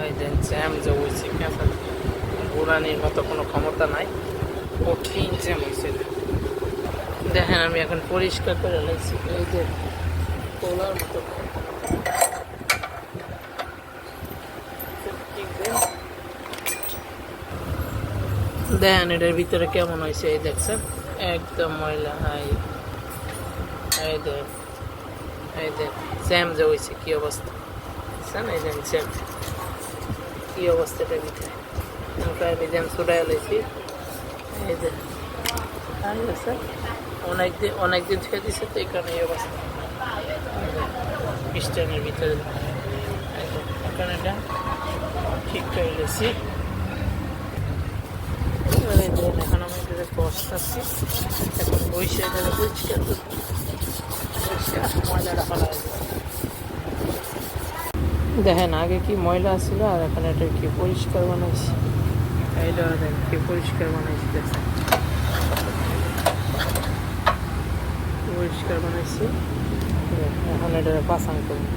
এই যে জ্যাম যে হয়েছে ক্যাঁচা বুড়ানির মতো কোনো ক্ষমতা নাই, কঠিন জ্যাম হয়েছে। দেখেন আমি এখন পরিষ্কার করে লাগছি, এই যে তোলার মতো দেখেন এটার ভিতরে কেমন হয়েছে। এই দেখছেন একদম ময়লা। এই দেখ, এই দেখ জ্যাম যে হয়েছে কি অবস্থা বুঝছেন। এই যে জ্যাম কি অবস্থা এটার ভিতরে, আমি জ্যাম ছুটাই লাইছি। এই যে অনেকদিন থেকে দিচ্ছে তো এই কারণে এই অবস্থা। স্ট্যান্ডের ভিতরে এখন এটা ঠিক করে গেছি। এখন আমি এটা বসতেছি, এখন বসে এটা পরিষ্কার ময়লাটা ফেলা হয়েছে। দেখেন আগে কি ময়লা ছিল আর এখন এটা কি পরিষ্কার বানাইছি। এইটা দেখেন কি পরিষ্কার বানাইছি, দেখছেন পরিষ্কার বানাইছি। এখন এটা পাসাং করবো।